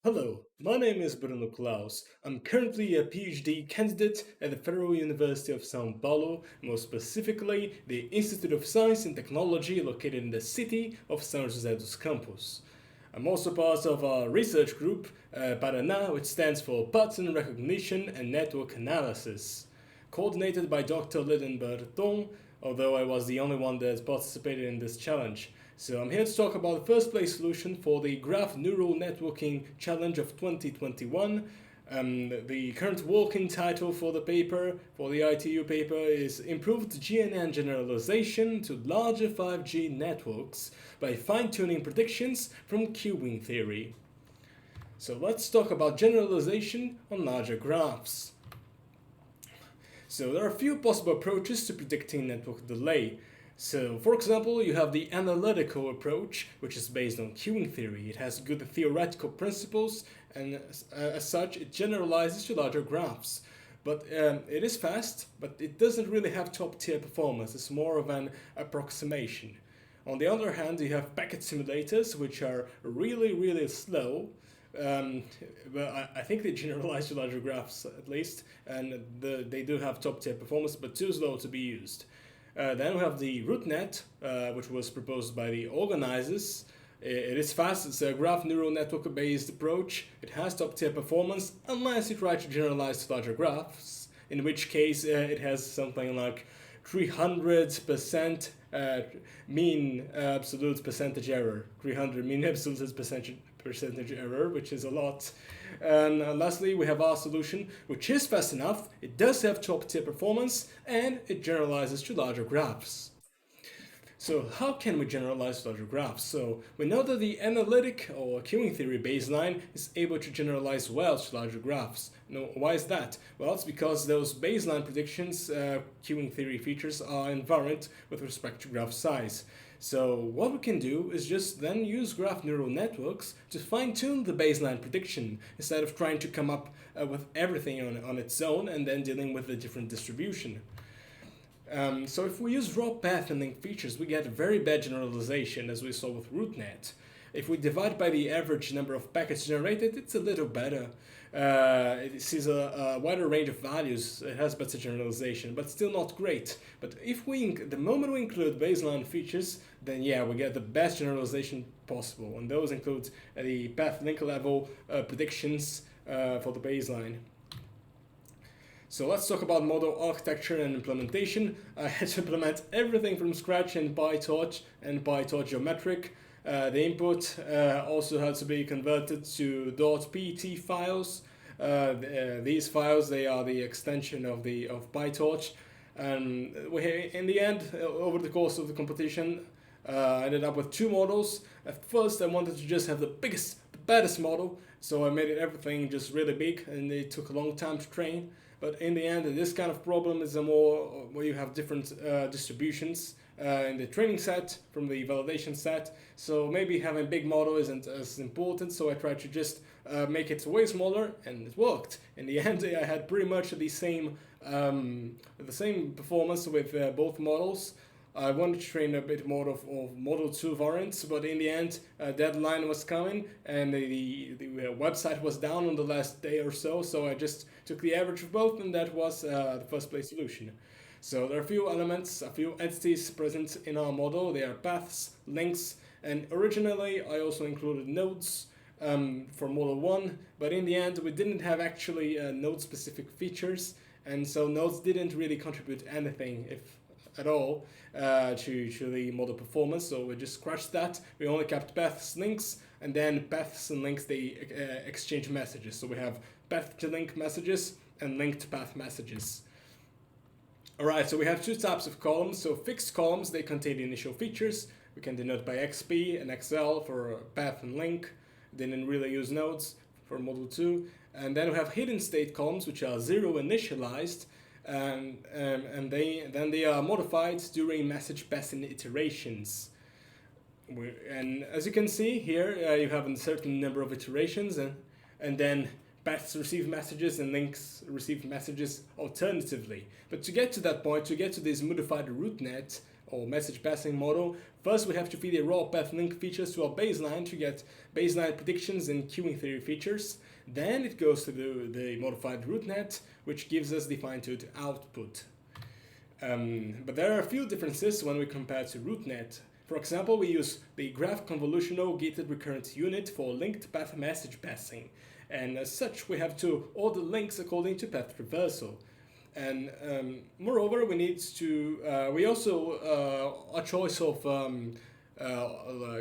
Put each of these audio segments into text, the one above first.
Hello, my name is Bruno Klaus. I'm currently a PhD candidate at the Federal University of São Paulo, more specifically the Institute of Science and Technology located in the city of São José dos Campos. I'm also part of a research group, Paraná, which stands for Pattern Recognition and Network Analysis, coordinated by Dr. Lyden Berton, although I was the only one that participated in this challenge. So I'm here to talk about the first place solution for the Graph Neural Networking Challenge of 2021. The current working title for the paper, for the ITU paper, is Improved GNN Generalization to Larger 5G Networks by Fine-Tuning Predictions from Queuing Theory. So let's talk about generalization on larger graphs. So there are a few possible approaches to predicting network delay. So, for example, you have the analytical approach, which is based on queuing theory. It has good theoretical principles, and as such, it generalizes to larger graphs. But it is fast, but it doesn't really have top tier performance. It's more of an approximation. On the other hand, you have packet simulators, which are really, really slow. But I think they generalize to larger graphs at least, and they do have top tier performance, but too slow to be used. Then we have the RootNet, which was proposed by the organizers. It is fast, it's a graph neural network based approach. It has top tier performance unless you try to generalize to larger graphs, in which case it has something like 300% mean absolute percentage error. 300 mean absolute percentage error, which is a lot. And lastly, we have our solution, which is fast enough, it does have top tier performance, and it generalizes to larger graphs. So how can we generalize larger graphs? So we know that the analytic or queuing theory baseline is able to generalize well to larger graphs. Now, why is that? Well, it's because those baseline predictions, queuing theory features, are invariant with respect to graph size. So what we can do is just then use graph neural networks to fine-tune the baseline prediction instead of trying to come up with everything on its own and then dealing with a different distribution. So if we use raw path and link features, we get a very bad generalization, as we saw with RootNet. If we divide by the average number of packets generated, it's a little better. It sees a wider range of values, it has better generalization, but still not great. But if the moment we include baseline features, then yeah, we get the best generalization possible, and those include the path link level predictions for the baseline. So let's talk about model architecture and implementation. I had to implement everything from scratch in PyTorch and PyTorch geometric. The input also had to be converted to .pt files. These files, they are the extension of PyTorch. And in the end, over the course of the competition, I ended up with two models. At first, I wanted to just have the baddest model, so I made everything just really big, and it took a long time to train. But in the end, this kind of problem is a more where you have different distributions in the training set from the validation set. So maybe having a big model isn't as important. So I tried to just make it way smaller, and it worked. In the end, I had pretty much the same performance with both models. I wanted to train a bit more of Model 2 variants, but in the end, a deadline was coming, and the website was down on the last day or so, so I just took the average of both, and that was the first place solution. So there are a few elements, a few entities present in our model. They are paths, links, and originally I also included nodes for Model 1, but in the end, we didn't have actually node-specific features, and so nodes didn't really contribute anything, if at all, to the model performance, so we just scratched that. We only kept paths, links, and then paths and links, they exchange messages. So we have path to link messages and linked path messages. Alright, so we have two types of columns. So fixed columns, they contain the initial features. We can denote by XP and XL for path and link. Didn't really use nodes for Model 2. And then we have hidden state columns, which are zero initialized, and they are modified during message passing iterations. And as you can see here, you have a certain number of iterations, and then paths receive messages and links receive messages alternatively. But to get to that point, to get to this modified root net or message passing model, first we have to feed a raw path link features to our baseline to get baseline predictions and queuing theory features. Then it goes to the modified rootnet, which gives us the fine-tuned output. But there are a few differences when we compare to rootnet. For example, we use the graph convolutional gated recurrent unit for linked path message passing. And as such, we have to order links according to path traversal. And moreover, we also, our choice of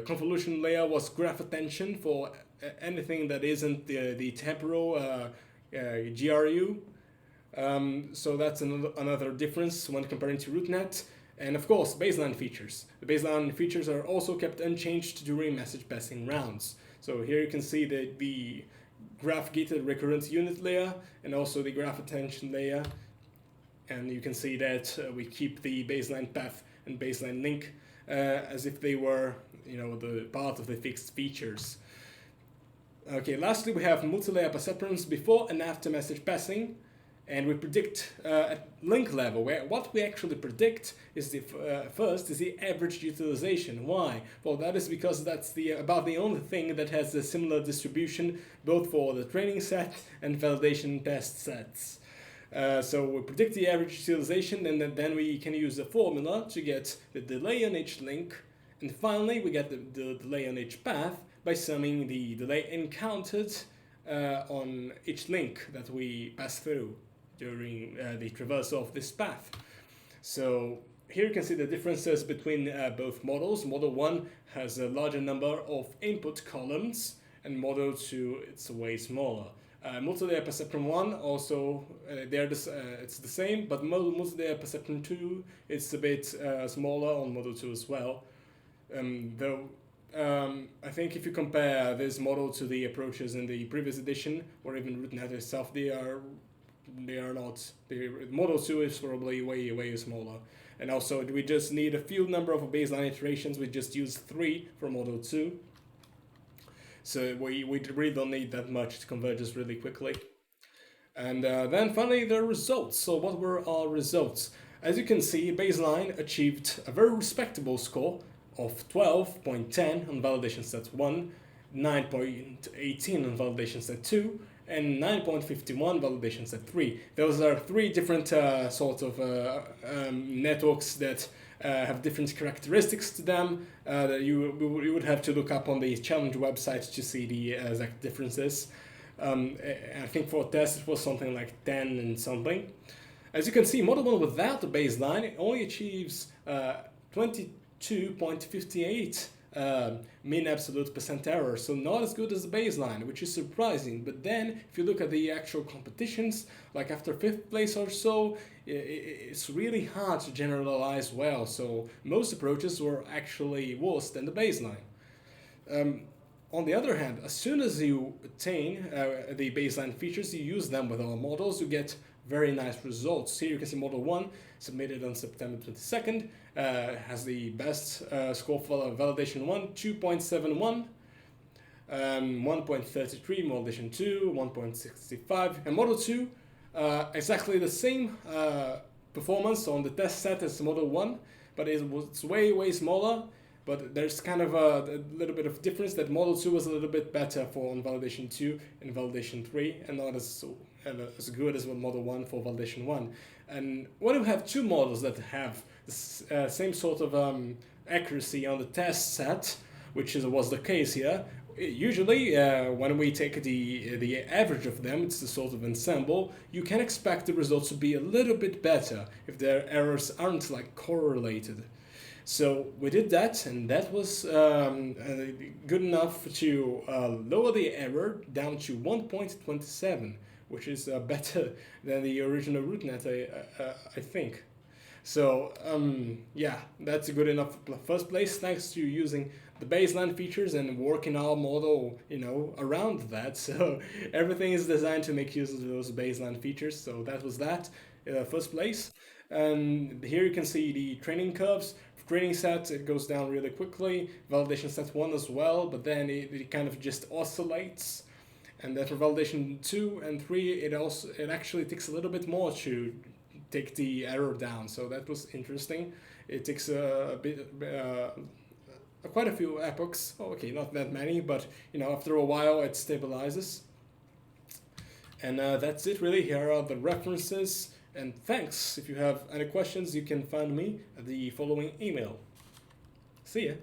convolution layer was graph attention for anything that isn't the temporal GRU. So that's another difference when comparing to rootnet. And of course, baseline features. The baseline features are also kept unchanged during message passing rounds. So here you can see the graph gated recurrent unit layer and also the graph attention layer. And you can see that we keep the baseline path and baseline link as if they were, the part of the fixed features. Okay, lastly we have multi-layer perceptrons before and after message passing. And we predict at link level, where what we actually predict is first is the average utilization. Why? Well, that is because that's about the only thing that has a similar distribution both for the training set and validation test sets. So we predict the average utilization, and then we can use a formula to get the delay on each link. And finally, we get the delay on each path by summing the delay encountered on each link that we pass through during the traversal of this path. So here you can see the differences between both models. Model 1 has a larger number of input columns, and Model 2 it's way smaller. Multi-layer perceptron 1 also, it's the same, but multi-layer perceptron 2 it's a bit smaller on Model 2 as well. Though I think if you compare this model to the approaches in the previous edition, or even rootnet itself, they are not. The Model 2 is probably way smaller. And also we just need a few number of baseline iterations. We just use 3 for Model 2. So we really don't need that much to converge us really quickly. And then finally the results. So what were our results? As you can see, baseline achieved a very respectable score of 12.10 on validation set 1, 9.18 on validation set 2, and 9.51 validation set 3. Those are 3 different sort of networks that have different characteristics to them that you would have to look up on the challenge website to see the exact differences. I think for a test it was something like 10 and something. As you can see, Model 1 without the baseline it only achieves 22.58 mean absolute percent error, so not as good as the baseline, which is surprising. But then if you look at the actual competitions, like after 5th place or so, it's really hard to generalize well, so most approaches were actually worse than the baseline. On the other hand, as soon as you attain the baseline features, you use them with our models, you get very nice results. Here you can see Model 1, submitted on September 22nd, has the best score for validation 1, 2.71, 1.33, validation 2, 1.65, and Model 2, exactly the same performance on the test set as Model 1, but it's way smaller. But there's kind of a little bit of difference that Model 2 was a little bit better for on validation 2 and validation 3, and not as good as Model 1 for validation 1. And when you have 2 models that have the same sort of accuracy on the test set, which was the case here, usually when we take the average of them, it's the sort of ensemble, you can expect the results to be a little bit better if their errors aren't like correlated. So we did that, and that was good enough to lower the error down to 1.27, which is better than the original rootnet, I think. So yeah, that's good enough first place, thanks to using the baseline features and working our model, around that. So everything is designed to make use of those baseline features. So that was that first place. And here you can see the training curves. Training set, it goes down really quickly. Validation set 1 as well, but then it kind of just oscillates. And then for validation 2 and 3, it actually takes a little bit more to take the error down. So that was interesting. It takes quite a few epochs. Oh, okay, not that many, but after a while it stabilizes. And that's it really. Here are the references. And thanks. If you have any questions, you can find me at the following email. See ya.